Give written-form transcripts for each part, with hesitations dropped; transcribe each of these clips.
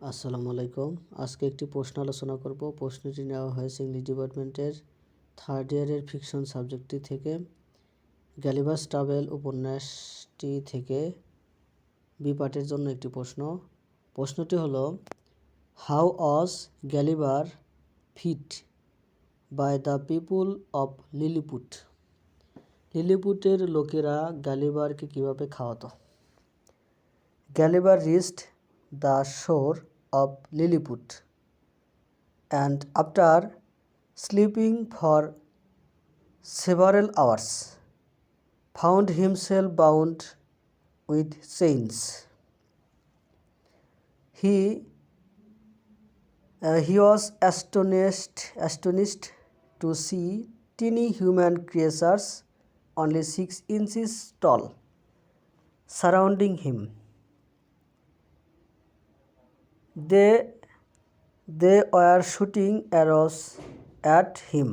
আসসালামু আলাইকুম। আজকে একটি প্রশ্ন আলোচনা করব। প্রশ্নটি নেওয়া হয়েছে ইংলিশ ডিপার্টমেন্টের থার্ড ইয়ারের ফিকশন সাবজেক্টটি থেকে। গ্যালিভারস ট্রাভেল উপন্যাসটি থেকে বি পার্টের জন্য একটি প্রশ্ন। প্রশ্নটি হলো, how was Gulliver feed by the people of Lilliput? লিলিপুটের লোকেরা গ্যালিভারকে কীভাবে খাওয়াতো? Gulliver reached the shore of Lilliput, and after sleeping for several hours, found himself bound with chains. He was astonished to see tiny human creatures only 6 inches tall surrounding him. They were shooting arrows at him,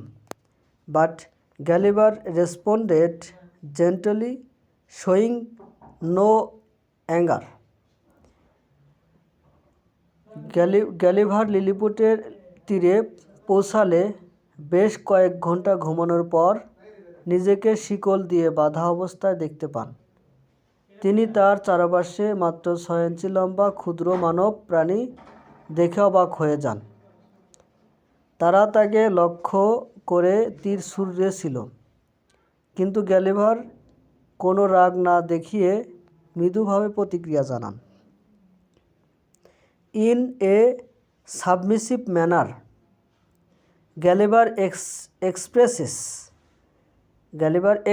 but Gulliver responded gently, showing no anger. Gulliver লিলিপুটের তীরে পৌঁছালে বেশ কয়েক ঘন্টা ঘুমানোর পর নিজেকে শিকল দিয়ে বাঁধা অবস্থায় দেখতে পান। তিনি তার চারপাশে মাত্র 6 ইঞ্চি লম্বা ক্ষুদ্র মানব প্রাণী দেখে অবাক হয়ে যান। তারা তাকে লক্ষ্য করে তীর ছুঁড়েছিল, কিন্তু গ্যালিভার কোনো রাগ না দেখিয়ে মৃদুভাবে প্রতিক্রিয়া জানান। In a submissive manner, Gulliver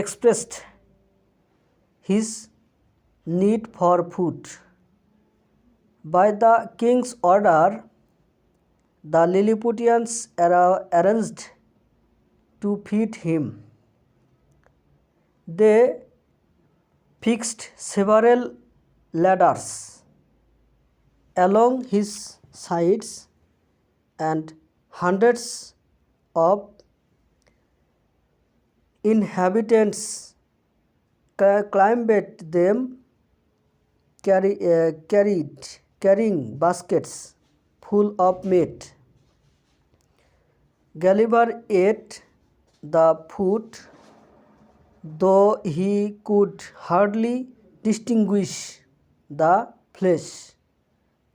expressed his need for food. By the king's order, the Lilliputians arranged to feed him. They fixed several ladders along his sides, and hundreds of inhabitants climbed them, carrying baskets full of meat. Gulliver ate the food, though he could hardly distinguish the flesh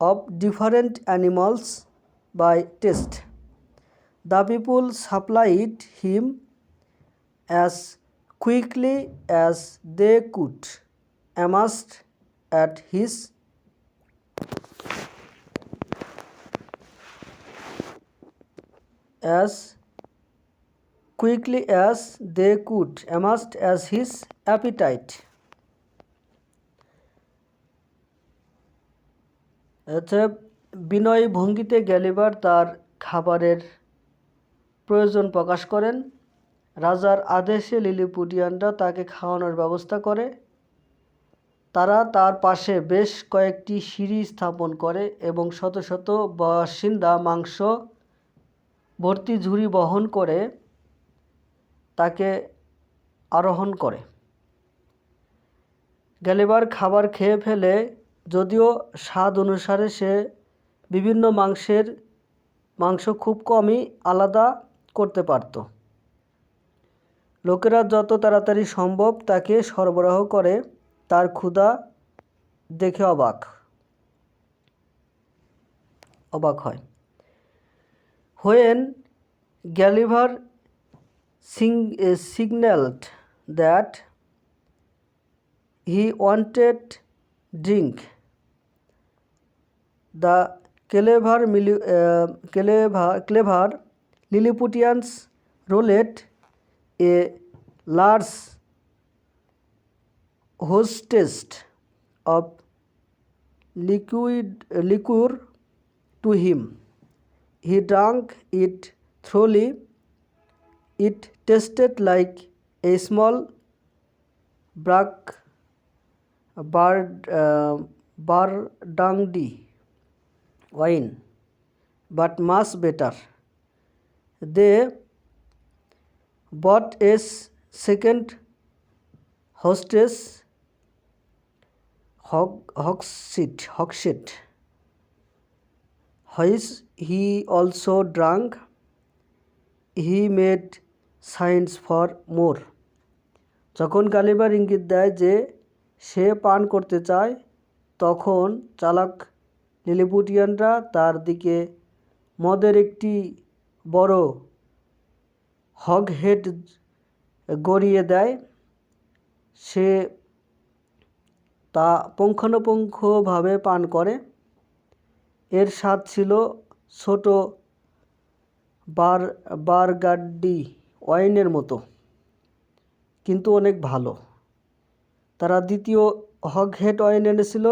of different animals by taste. The people supplied him as quickly as they could, amazed at his appetite. বিনয়ী ভঙ্গিতে Gulliver তার খাবারের প্রয়োজন প্রকাশ করেন। রাজার আদেশে লিলিপুটিয়ানরা তাকে খাওয়ানোর ব্যবস্থা করে। তারা তার পাশে বেশ কয়েকটি সিঁড়ি স্থাপন করে এবং শত শত বাসিন্দা মাংস ভর্তি ঝুড়ি বহন করে তাকে আরোহণ করে। গ্যালিভার খাবার খেয়ে ফেলে, যদিও স্বাদ অনুসারে সে বিভিন্ন মাংস খুব কমই আলাদা করতে পারত। লোকেরা যত তাড়াতাড়ি সম্ভব তাকে সরবরাহ করে, তার ক্ষুধা দেখে অবাক হয়। When Gulliver signaled that he wanted drink, the clever Lilliputians rolled a large hostess of liquor to him. He drank it thoroughly. It tasted like a small Burgundy wine, but much better. They bought a second hostess, Hogshead, Which he also drank, he made signs for more. যখন Gulliver ইঙ্গিত দেয় যে সে পান করতে চায়, তখন চালাক লিলিপুটিয়ানরা তার দিকে মদের একটি বড় হগহেড গড়িয়ে দেয়। সে তা পুঙ্খানুপুঙ্খভাবে পান করে। এর স্বাদ ছিল ছোট বারগান্ডি ওয়াইনের মতো, কিন্তু অনেক ভালো। তারা দ্বিতীয় হগহেড ওয়াইন এনেছিল,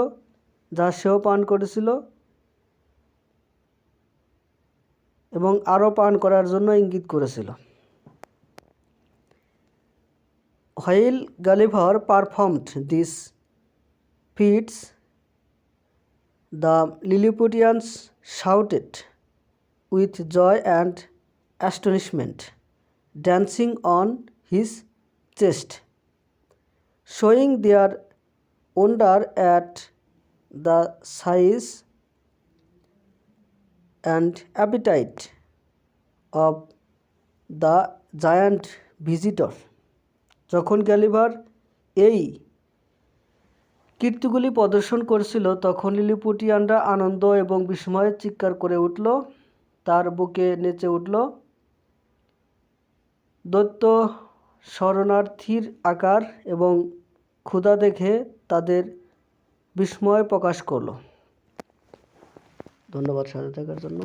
যা সেও পান করেছিল এবং আরও পান করার জন্য ইঙ্গিত করেছিল। While Gulliver performed these feats, the Lilliputians shouted with joy and astonishment, dancing on his chest, showing their wonder at the size and appetite of the giant visitor. যখন গ্যালিভার এই কীর্তিগুলি প্রদর্শন করছিল, তখন লিলিপুটিয়ানরা আনন্দ এবং বিস্ময়ে চিৎকার করে উঠল। তার বুকে নেচে উঠল। দৈত্য শরণার্থীর আকার এবং ক্ষুধা দেখে তাদের বিস্ময় প্রকাশ করল। ধন্যবাদ সাথে থাকার জন্য।